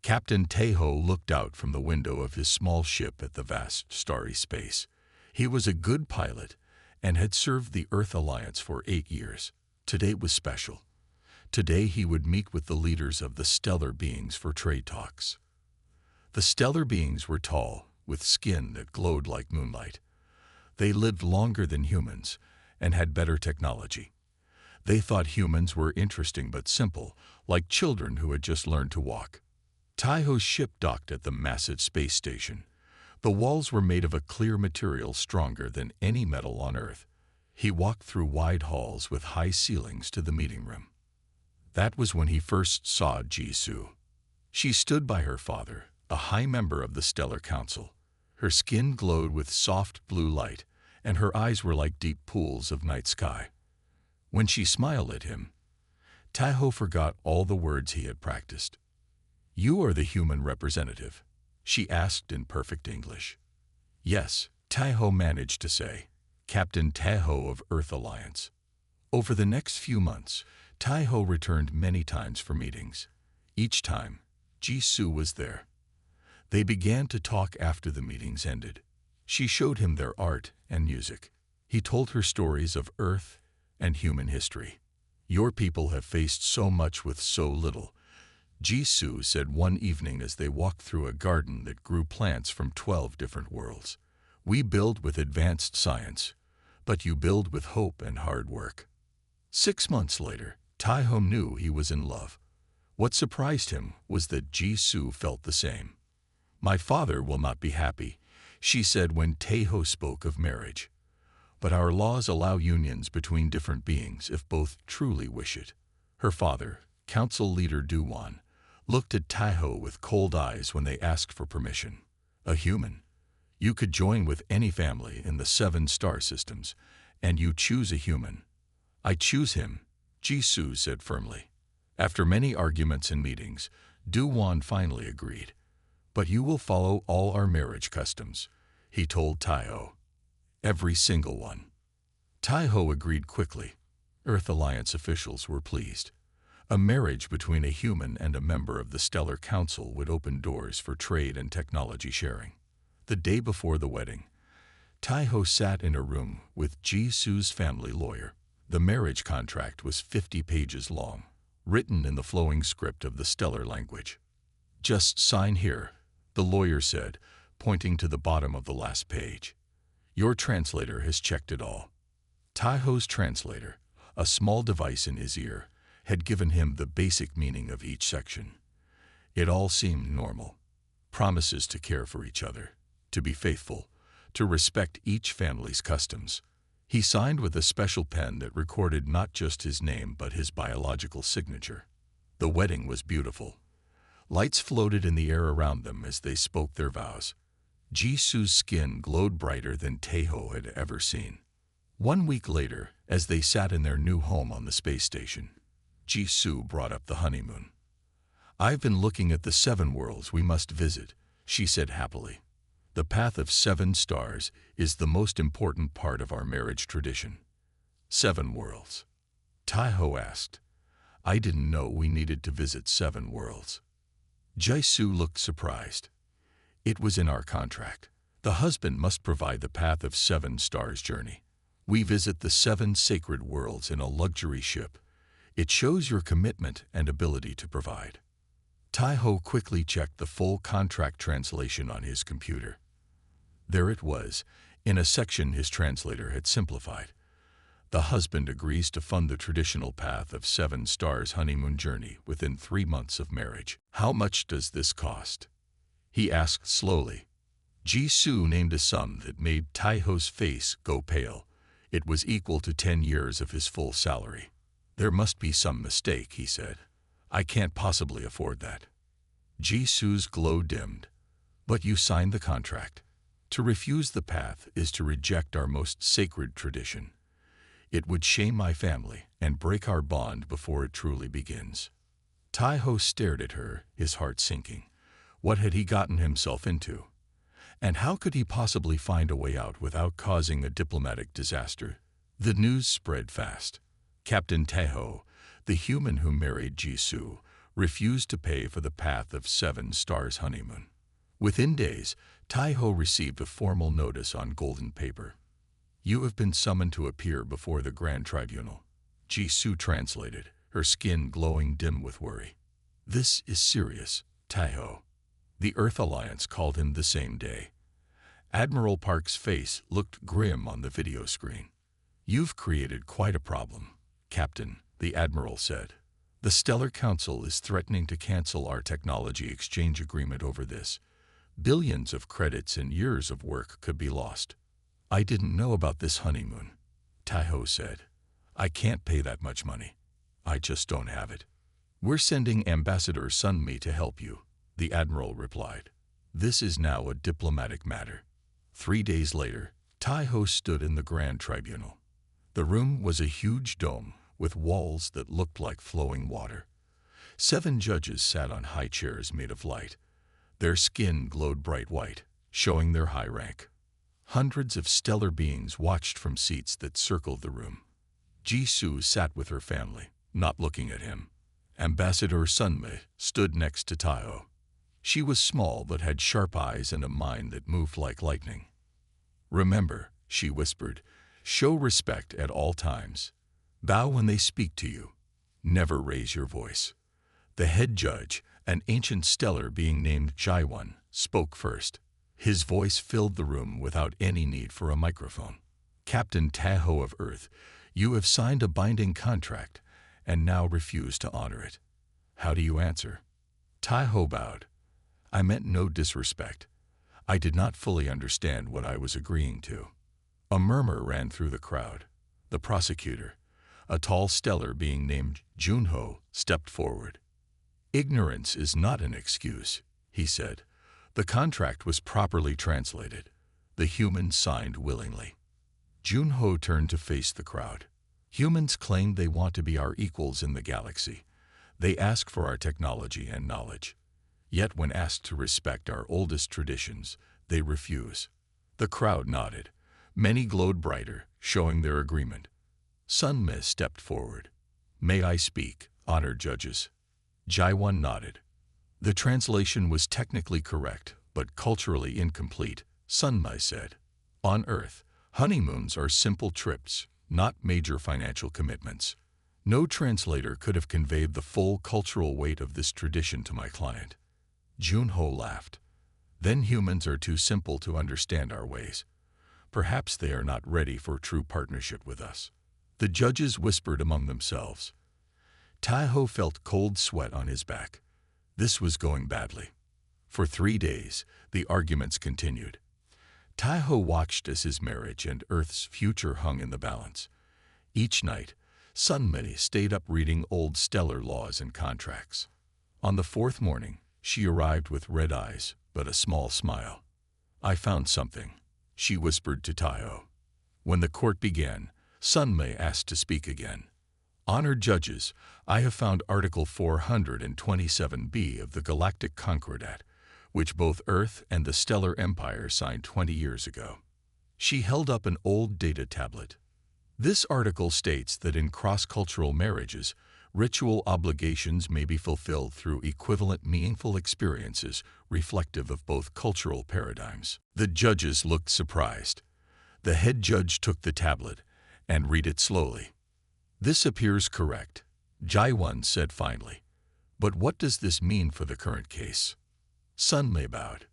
Captain Teho looked out from the window of his small ship at the vast, starry space. He was a good pilot and had served the Earth Alliance for 8 years. Today was special. Today he would meet with the leaders of the stellar beings for trade talks. The stellar beings were tall, with skin that glowed like moonlight. They lived longer than humans and had better technology. They thought humans were interesting but simple, like children who had just learned to walk. Taiho's ship docked at the massive space station. The walls were made of a clear material stronger than any metal on Earth. He walked through wide halls with high ceilings to the meeting room. That was when he first saw Jisoo. She stood by her father, a high member of the Stellar Council. Her skin glowed with soft blue light, and her eyes were like deep pools of night sky. When she smiled at him, Taiho forgot all the words he had practiced. "You are the human representative?" she asked in perfect English. "Yes," Taiho managed to say, "Captain Taiho of Earth Alliance." Over the next few months, Taiho returned many times for meetings. Each time, Jisoo was there. They began to talk after the meetings ended. She showed him their art and music. He told her stories of Earth and human history. "Your people have faced so much with so little," Jisoo said one evening as they walked through a garden that grew plants from 12 different worlds. "We build with advanced science, but you build with hope and hard work." 6 months later, Taiho knew he was in love. What surprised him was that Jisoo felt the same. "My father will not be happy," she said when Taiho spoke of marriage. "But our laws allow unions between different beings if both truly wish it." Her father, council leader Do-won, looked at Taiho with cold eyes when they asked for permission. "A human? You could join with any family in the 7 star systems, and you choose a human." "I choose him," Jisoo said firmly. After many arguments and meetings, Do-won finally agreed. "But you will follow all our marriage customs," he told Taiho. "Every single one." Taiho agreed quickly. Earth Alliance officials were pleased. A marriage between a human and a member of the Stellar Council would open doors for trade and technology sharing. The day before the wedding, Taiho sat in a room with Jisoo's family lawyer. The marriage contract was 50 pages long, written in the flowing script of the stellar language. "Just sign here," the lawyer said, pointing to the bottom of the last page. "Your translator has checked it all." Taiho's translator, a small device in his ear, had given him the basic meaning of each section. It all seemed normal. Promises to care for each other, to be faithful, to respect each family's customs. He signed with a special pen that recorded not just his name but his biological signature. The wedding was beautiful. Lights floated in the air around them as they spoke their vows. Jisoo's skin glowed brighter than Taiho had ever seen. 1 week later, as they sat in their new home on the space station, Jisoo brought up the honeymoon. "I've been looking at the 7 worlds we must visit," she said happily. "The path of 7 stars is the most important part of our marriage tradition." "7 worlds?" Taiho asked. "I didn't know we needed to visit 7 worlds." Jisoo looked surprised. "It was in our contract. The husband must provide the path of 7 stars journey. We visit the 7 sacred worlds in a luxury ship. It shows your commitment and ability to provide." Taiho quickly checked the full contract translation on his computer. There it was, in a section his translator had simplified. "The husband agrees to fund the traditional path of 7 stars honeymoon journey within 3 months of marriage." "How much does this cost?" he asked slowly. Jisoo named a sum that made Taiho's face go pale. It was equal to 10 years of his full salary. "There must be some mistake," he said. "I can't possibly afford that." Jisoo's glow dimmed. "But you signed the contract. To refuse the path is to reject our most sacred tradition. It would shame my family and break our bond before it truly begins." Taiho stared at her, his heart sinking. What had he gotten himself into? And how could he possibly find a way out without causing a diplomatic disaster? The news spread fast. Captain Taiho, the human who married Jisoo, refused to pay for the Path of 7 Stars honeymoon. Within days, Tai-ho received a formal notice on golden paper. "You have been summoned to appear before the Grand Tribunal." Jisoo translated, her skin glowing dim with worry. "This is serious, Tai-ho." The Earth Alliance called him the same day. Admiral Park's face looked grim on the video screen. "You've created quite a problem, Captain," the Admiral said. "The Stellar Council is threatening to cancel our technology exchange agreement over this. Billions of credits and years of work could be lost." "I didn't know about this honeymoon," Tai-ho said. "I can't pay that much money. I just don't have it." "We're sending Ambassador Sunmi to help you," the Admiral replied. "This is now a diplomatic matter." 3 days later, Tai-ho stood in the Grand Tribunal. The room was a huge dome with walls that looked like flowing water. 7 judges sat on high chairs made of light. Their skin glowed bright white, showing their high rank. Hundreds of stellar beings watched from seats that circled the room. Jisoo sat with her family, not looking at him. Ambassador Sunmi stood next to Tai-ho. She was small but had sharp eyes and a mind that moved like lightning. "Remember," she whispered, "show respect at all times. Bow when they speak to you. Never raise your voice." The head judge, an ancient stellar being named Jaiwon, spoke first. His voice filled the room without any need for a microphone. "Captain Tai-ho of Earth, you have signed a binding contract and now refuse to honor it. How do you answer?" Tai-ho bowed. "I meant no disrespect. I did not fully understand what I was agreeing to." A murmur ran through the crowd. The prosecutor, a tall stellar being named Junho, stepped forward. "Ignorance is not an excuse," he said. "The contract was properly translated. The humans signed willingly." Junho turned to face the crowd. "Humans claim they want to be our equals in the galaxy. They ask for our technology and knowledge. Yet when asked to respect our oldest traditions, they refuse." The crowd nodded. Many glowed brighter, showing their agreement. Sunmi stepped forward. "May I speak, honored judges?" Jaiwon nodded. "The translation was technically correct, but culturally incomplete," Sunmi said. "On Earth, honeymoons are simple trips, not major financial commitments. No translator could have conveyed the full cultural weight of this tradition to my client." Junho laughed. "Then humans are too simple to understand our ways. Perhaps they are not ready for true partnership with us." The judges whispered among themselves. Tai-ho felt cold sweat on his back. This was going badly. For 3 days, the arguments continued. Tai-ho watched as his marriage and Earth's future hung in the balance. Each night, Sunmi stayed up reading old stellar laws and contracts. On the 4th morning, she arrived with red eyes, but a small smile. "I found something," she whispered to Tai-ho. When the court began, Sunmi asked to speak again. "Honored judges, I have found Article 427b of the Galactic Concordat, which both Earth and the Stellar Empire signed 20 years ago." She held up an old data tablet. "This article states that in cross-cultural marriages, ritual obligations may be fulfilled through equivalent meaningful experiences reflective of both cultural paradigms." The judges looked surprised. The head judge took the tablet and read it slowly. "This appears correct," Jaiwon said finally. "But what does this mean for the current case?" Sunmi bowed.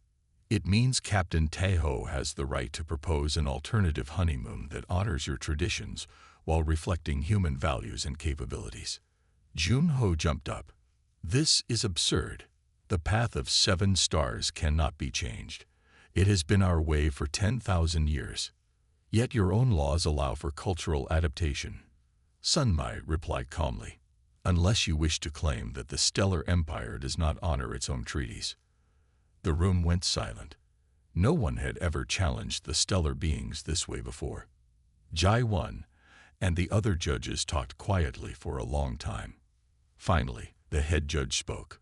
"It means Captain Tai-ho has the right to propose an alternative honeymoon that honors your traditions while reflecting human values and capabilities." Junho jumped up. "This is absurd. The path of 7 stars cannot be changed. It has been our way for 10,000 years. Yet your own laws allow for cultural adaptation." Sunmi replied calmly, "Unless you wish to claim that the Stellar Empire does not honor its own treaties." The room went silent. No one had ever challenged the stellar beings this way before. Jaiwon and the other judges talked quietly for a long time. Finally, the head judge spoke.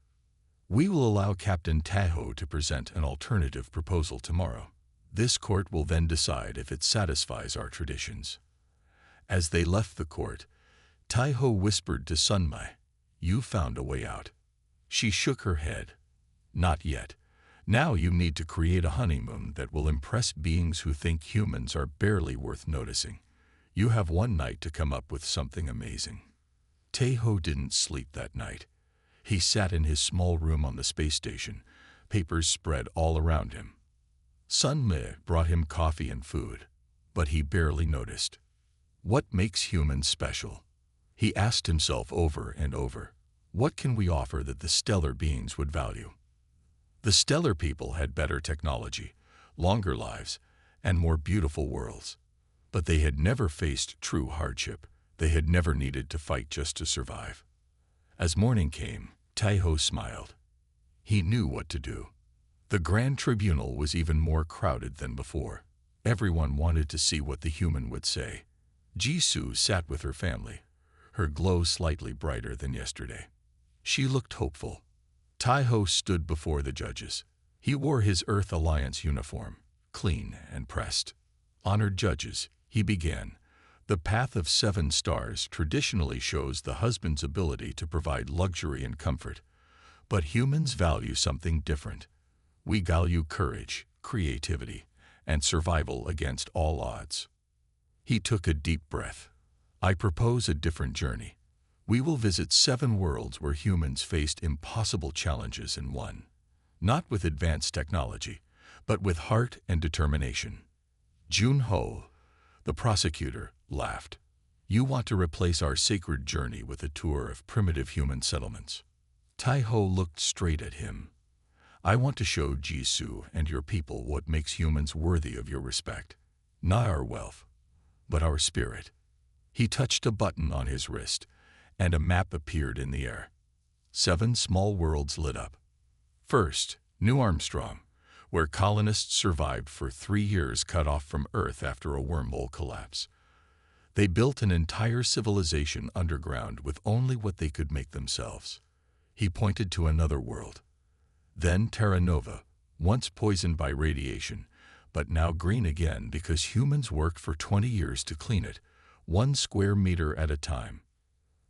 "We will allow Captain Tai-ho to present an alternative proposal tomorrow. This court will then decide if it satisfies our traditions." As they left the court, Tai-ho whispered to Sunmi, "You found a way out." She shook her head. Not yet. Now you need to create a honeymoon that will impress beings who think humans are barely worth noticing. You have one night to come up with something amazing. Taeho didn't sleep that night. He sat in his small room on the space station, papers spread all around him. Sun Mi brought him coffee and food, but he barely noticed. What makes humans special? He asked himself over and over. What can we offer that the stellar beings would value? The stellar people had better technology, longer lives, and more beautiful worlds. But they had never faced true hardship. They had never needed to fight just to survive. As morning came, Taeho smiled. He knew what to do. The Grand Tribunal was even more crowded than before. Everyone wanted to see what the human would say. Jisoo sat with her family, her glow slightly brighter than yesterday. She looked hopeful. Taeho stood before the judges. He wore his Earth Alliance uniform, clean and pressed. Honored judges, he began. The path of 7 stars traditionally shows the husband's ability to provide luxury and comfort. But humans value something different. We value courage, creativity, and survival against all odds. He took a deep breath. I propose a different journey. We will visit 7 worlds where humans faced impossible challenges and won. Not with advanced technology, but with heart and determination. Jun-ho, the prosecutor, laughed. You want to replace our sacred journey with a tour of primitive human settlements. Taeho looked straight at him. I want to show Jisoo and your people what makes humans worthy of your respect. Not our wealth, but our spirit. He touched a button on his wrist, and a map appeared in the air. 7 small worlds lit up. First, New Armstrong, where colonists survived for 3 years cut off from Earth after a wormhole collapse. They built an entire civilization underground with only what they could make themselves. He pointed to another world. Then Terra Nova, once poisoned by radiation, but now green again because humans worked for 20 years to clean it, 1 square meter at a time.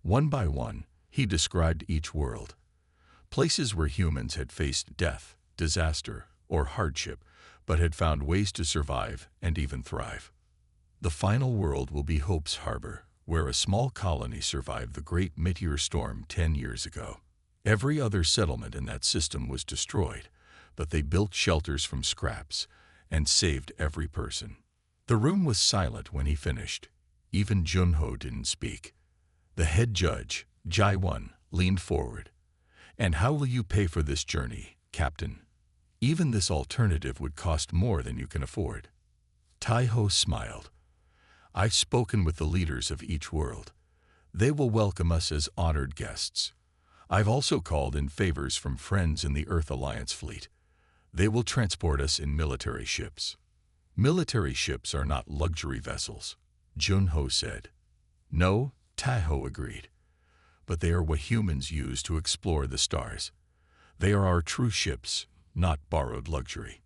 One by one, he described each world. Places where humans had faced death, disaster, or hardship, but had found ways to survive and even thrive. The final world will be Hope's Harbor, where a small colony survived the great meteor storm 10 years ago. Every other settlement in that system was destroyed, but they built shelters from scraps and saved every person. The room was silent when he finished. Even Jun-ho didn't speak. The head judge, Jae-won, leaned forward. And how will you pay for this journey, Captain? Even this alternative would cost more than you can afford. Taeho smiled. I've spoken with the leaders of each world. They will welcome us as honored guests. I've also called in favors from friends in the Earth Alliance fleet. They will transport us in military ships. Military ships are not luxury vessels, Jun-ho said. No, Taeho agreed. But they are what humans use to explore the stars. They are our true ships, not borrowed luxury.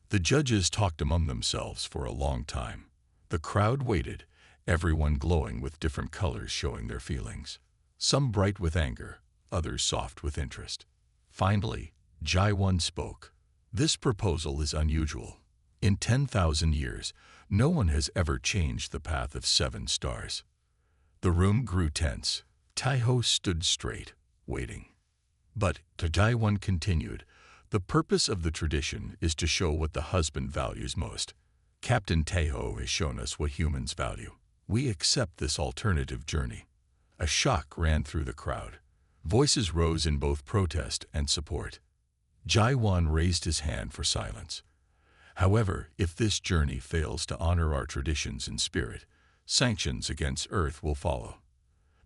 The judges talked among themselves for a long time. The crowd waited, everyone glowing with different colors showing their feelings. Some bright with anger, others soft with interest. Finally, Jae-won spoke. This proposal is unusual. In 10,000 years, no one has ever changed the path of 7 stars. The room grew tense. Taeho stood straight, waiting. But, Jae-won continued, the purpose of the tradition is to show what the husband values most. Captain Taeho has shown us what humans value. We accept this alternative journey. A shock ran through the crowd. Voices rose in both protest and support. Jae-won raised his hand for silence. However, if this journey fails to honor our traditions and spirit, sanctions against Earth will follow.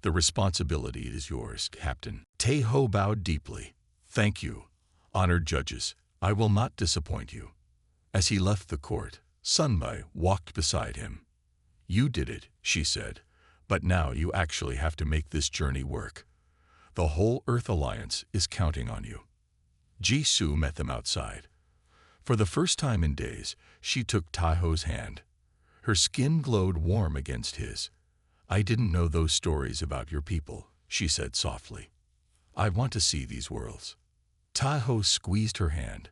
The responsibility is yours, Captain. Taeho bowed deeply. Thank you, honored judges. I will not disappoint you. As he left the court, Sun Mi walked beside him. You did it, she said, but now you actually have to make this journey work. The whole Earth Alliance is counting on you. Jisoo met them outside. For the first time in days, she took Taeho's hand. Her skin glowed warm against his. I didn't know those stories about your people, she said softly. I want to see these worlds. Tai-ho squeezed her hand.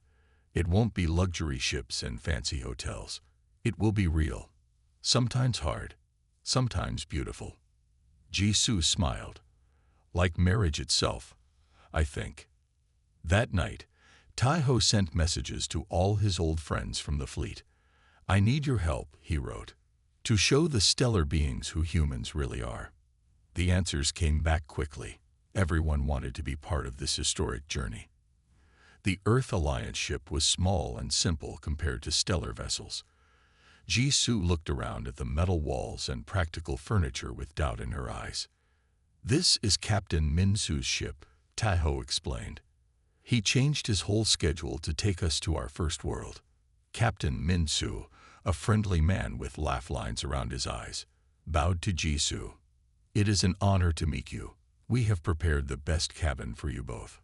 It won't be luxury ships and fancy hotels. It will be real. Sometimes hard, sometimes beautiful. Jisoo smiled. Like marriage itself, I think. That night, Tai-ho sent messages to all his old friends from the fleet. I need your help, he wrote, to show the stellar beings who humans really are. The answers came back quickly. Everyone wanted to be part of this historic journey. The Earth Alliance ship was small and simple compared to stellar vessels. Jisoo looked around at the metal walls and practical furniture with doubt in her eyes. This is Captain Min-soo's ship, Tai-ho explained. He changed his whole schedule to take us to our first world. Captain Min-soo, a friendly man with laugh lines around his eyes, bowed to Jisoo. It is an honor to meet you. We have prepared the best cabin for you both.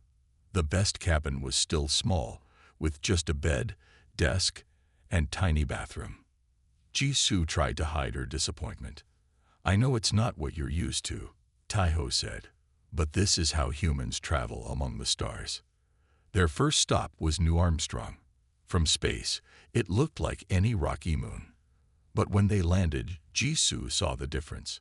The best cabin was still small, with just a bed, desk, and tiny bathroom. Jisoo tried to hide her disappointment. I know it's not what you're used to, Tai-ho said, but this is how humans travel among the stars. Their first stop was New Armstrong. From space, it looked like any rocky moon. But when they landed, Jisoo saw the difference.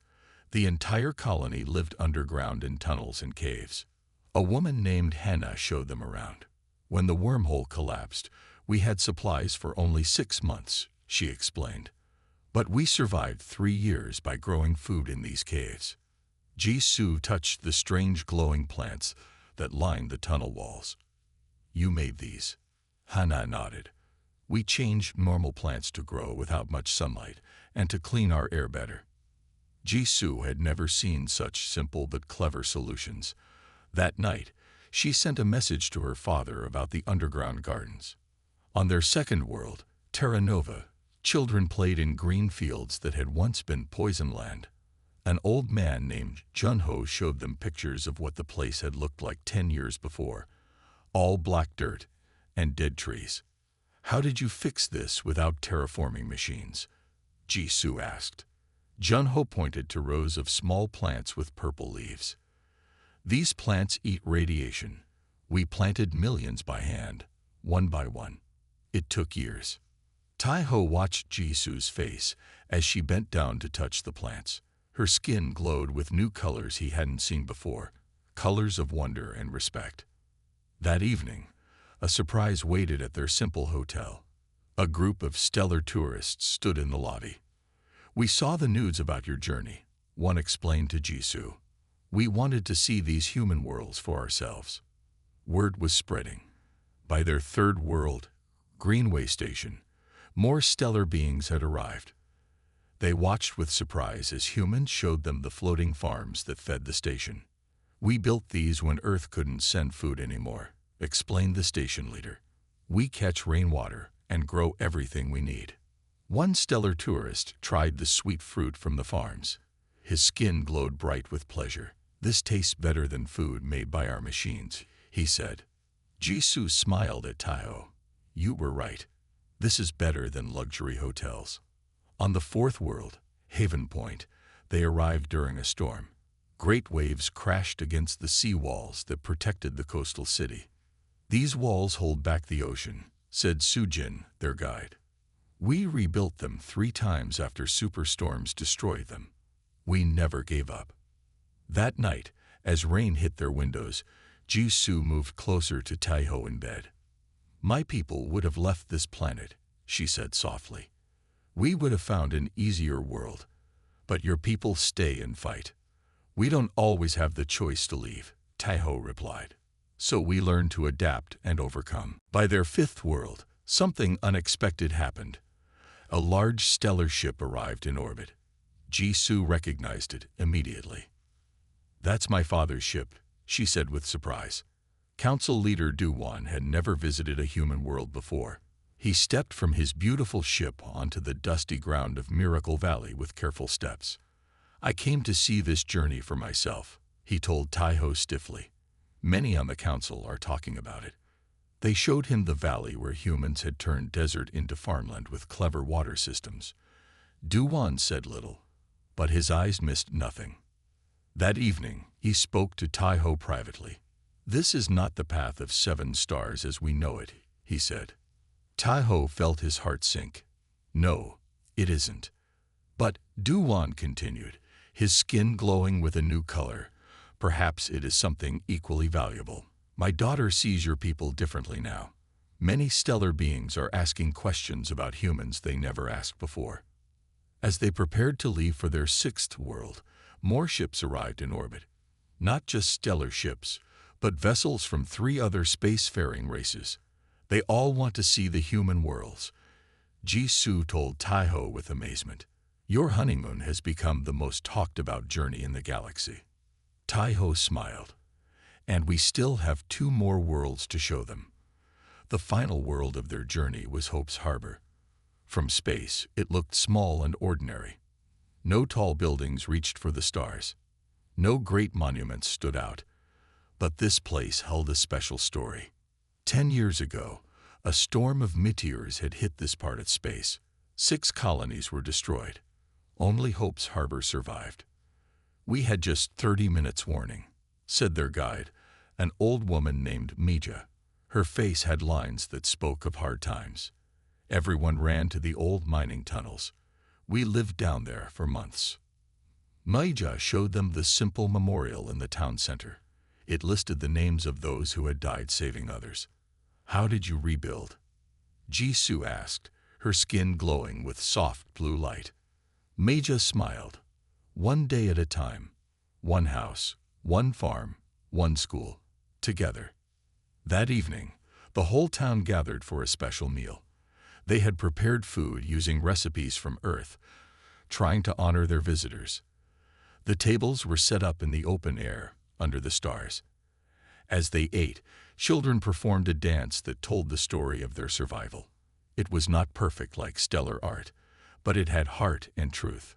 The entire colony lived underground in tunnels and caves. A woman named Hannah showed them around. When the wormhole collapsed, we had supplies for only 6 months, she explained. But we survived 3 years by growing food in these caves. Jisoo touched the strange glowing plants that lined the tunnel walls. You made these. Hannah nodded. We changed normal plants to grow without much sunlight and to clean our air better. Jisoo had never seen such simple but clever solutions. That night, she sent a message to her father about the underground gardens. On their second world, Terra Nova, children played in green fields that had once been poison land. An old man named Junho showed them pictures of what the place had looked like 10 years before. All black dirt and dead trees. How did you fix this without terraforming machines? Jisoo asked. Junho pointed to rows of small plants with purple leaves. These plants eat radiation. We planted millions by hand, one by one. It took years. Tai-ho watched Jisoo's face as she bent down to touch the plants. Her skin glowed with new colors he hadn't seen before, colors of wonder and respect. That evening, a surprise waited at their simple hotel. A group of stellar tourists stood in the lobby. We saw the news about your journey, one explained to Jisoo. We wanted to see these human worlds for ourselves. Word was spreading. By their third world, Greenway Station, more stellar beings had arrived. They watched with surprise as humans showed them the floating farms that fed the station. We built these when Earth couldn't send food anymore, explained the station leader. We catch rainwater and grow everything we need. One stellar tourist tried the sweet fruit from the farms. His skin glowed bright with pleasure. This tastes better than food made by our machines, he said. Jisoo smiled at Tai-ho. You were right. This is better than luxury hotels. On the fourth world, Haven Point, they arrived during a storm. Great waves crashed against the sea walls that protected the coastal city. These walls hold back the ocean, said Sujin, their guide. We rebuilt them 3 times after superstorms destroyed them. We never gave up. That night, as rain hit their windows, Jisoo moved closer to Tai-ho in bed. My people would have left this planet, she said softly. We would have found an easier world. But your people stay and fight. We don't always have the choice to leave, Tai-ho replied. So we learn to adapt and overcome. By their 5th world, something unexpected happened. A large stellar ship arrived in orbit. Jisoo recognized it immediately. That's my father's ship, she said with surprise. Council leader Do-won had never visited a human world before. He stepped from his beautiful ship onto the dusty ground of Miracle Valley with careful steps. I came to see this journey for myself, he told Tai-ho stiffly. Many on the council are talking about it. They showed him the valley where humans had turned desert into farmland with clever water systems. Do-won said little, but his eyes missed nothing. That evening, he spoke to Tai-ho privately. "This is not the path of 7 stars as we know it," he said. Tai-ho felt his heart sink. "No, it isn't." "But," Du-Wan continued, his skin glowing with a new color, "perhaps it is something equally valuable. My daughter sees your people differently now. Many stellar beings are asking questions about humans they never asked before." As they prepared to leave for their 6th world, more ships arrived in orbit. Not just stellar ships, but vessels from 3 other spacefaring races. "They all want to see the human worlds," Jisoo told Tai-ho with amazement. "Your honeymoon has become the most talked about journey in the galaxy." Tai-ho smiled. "And we still have 2 more worlds to show them." The final world of their journey was Hope's Harbor. From space, it looked small and ordinary. No tall buildings reached for the stars. No great monuments stood out. But this place held a special story. 10 years ago, a storm of meteors had hit this part of space. 6 colonies were destroyed. Only Hope's Harbor survived. "We had just 30 minutes warning," said their guide, an old woman named Mija. Her face had lines that spoke of hard times. "Everyone ran to the old mining tunnels. We lived down there for months." Mija showed them the simple memorial in the town center. It listed the names of those who had died saving others. "How did you rebuild?" Jisoo asked, her skin glowing with soft blue light. Mija smiled. "One day at a time. One house, one farm, one school. Together." That evening, the whole town gathered for a special meal. They had prepared food using recipes from Earth, trying to honor their visitors. The tables were set up in the open air, under the stars. As they ate, children performed a dance that told the story of their survival. It was not perfect like stellar art, but it had heart and truth.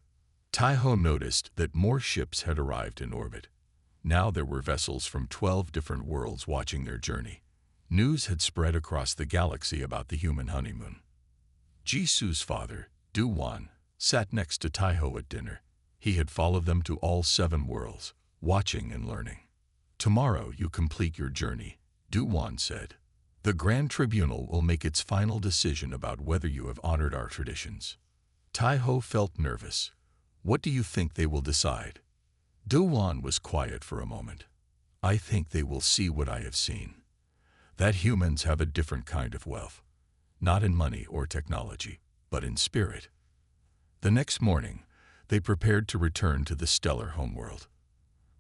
Tai-ho noticed that more ships had arrived in orbit. Now there were vessels from 12 different worlds watching their journey. News had spread across the galaxy about the human honeymoon. Jisoo's father, Du-Wan, sat next to Tai-ho at dinner. He had followed them to all 7 worlds, watching and learning. "Tomorrow you complete your journey," Du-Wan said. "The Grand Tribunal will make its final decision about whether you have honored our traditions." Tai-ho felt nervous. "What do you think they will decide?" Du-Wan was quiet for a moment. "I think they will see what I have seen. That humans have a different kind of wealth. Not in money or technology, but in spirit." The next morning, they prepared to return to the stellar homeworld.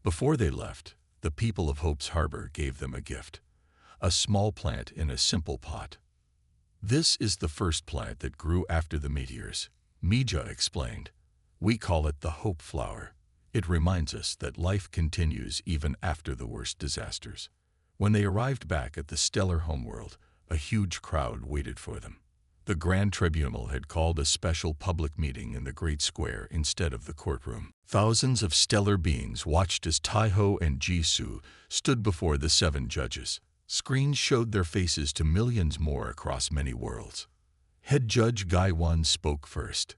Before they left, the people of Hope's Harbor gave them a gift, a small plant in a simple pot. "This is the first plant that grew after the meteors," Mija explained. "We call it the Hope Flower. It reminds us that life continues even after the worst disasters." When they arrived back at the stellar homeworld, a huge crowd waited for them. The Grand Tribunal had called a special public meeting in the Great Square instead of the courtroom. Thousands of stellar beings watched as Tai-ho and Jisoo stood before the 7 judges. Screens showed their faces to millions more across many worlds. Head Judge Guy-won spoke first.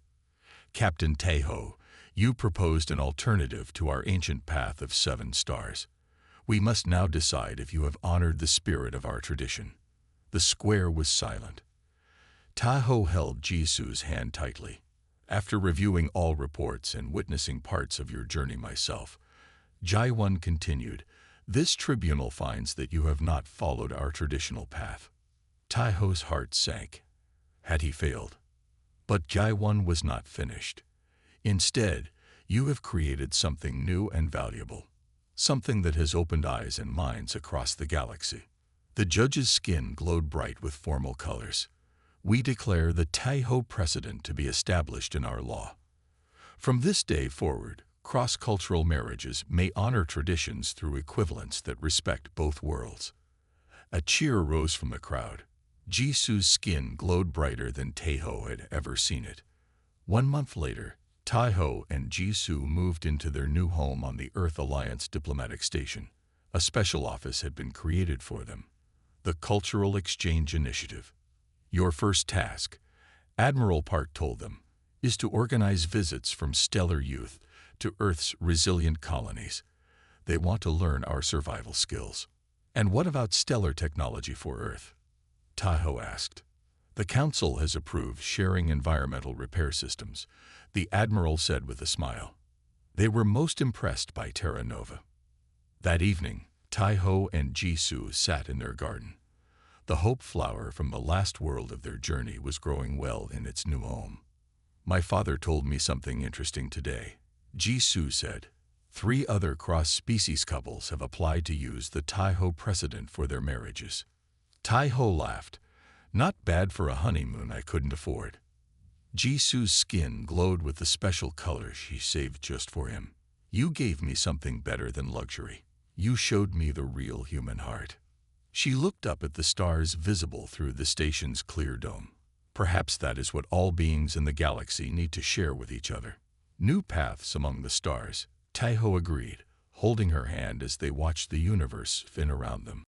"Captain Tai-ho, you proposed an alternative to our ancient path of 7 stars. We must now decide if you have honored the spirit of our tradition." The square was silent. Tai-ho held Jisoo's hand tightly. "After reviewing all reports and witnessing parts of your journey myself," Jai-won continued, "this tribunal finds that you have not followed our traditional path." Tai-ho's heart sank. Had he failed? But Jai-won was not finished. "Instead, you have created something new and valuable, something that has opened eyes and minds across the galaxy." The judge's skin glowed bright with formal colors. "We declare the Tai-ho precedent to be established in our law. From this day forward, cross-cultural marriages may honor traditions through equivalents that respect both worlds." A cheer rose from the crowd. Jisoo's skin glowed brighter than Tai-ho had ever seen it. 1 month later, Tai-ho and Jisoo moved into their new home on the Earth Alliance diplomatic station. A special office had been created for them, the Cultural Exchange Initiative. "Your first task," Admiral Park told them, "is to organize visits from stellar youth to Earth's resilient colonies. They want to learn our survival skills." And what about stellar technology for Earth? Tai-ho asked. The Council has approved sharing environmental repair systems, the Admiral said with a smile. They were most impressed by Terra Nova. That evening, Tai-ho and Jisoo sat in their garden. The hope flower from the last world of their journey was growing well in its new home. My father told me something interesting today, Jisoo said. 3 other cross-species couples have applied to use the Tai-ho precedent for their marriages. Tai-ho laughed. Not bad for a honeymoon I couldn't afford. Jisoo's skin glowed with the special color she saved just for him. You gave me something better than luxury. You showed me the real human heart. She looked up at the stars visible through the station's clear dome. Perhaps that is what all beings in the galaxy need to share with each other. New paths among the stars, Tai-ho agreed, holding her hand as they watched the universe spin around them.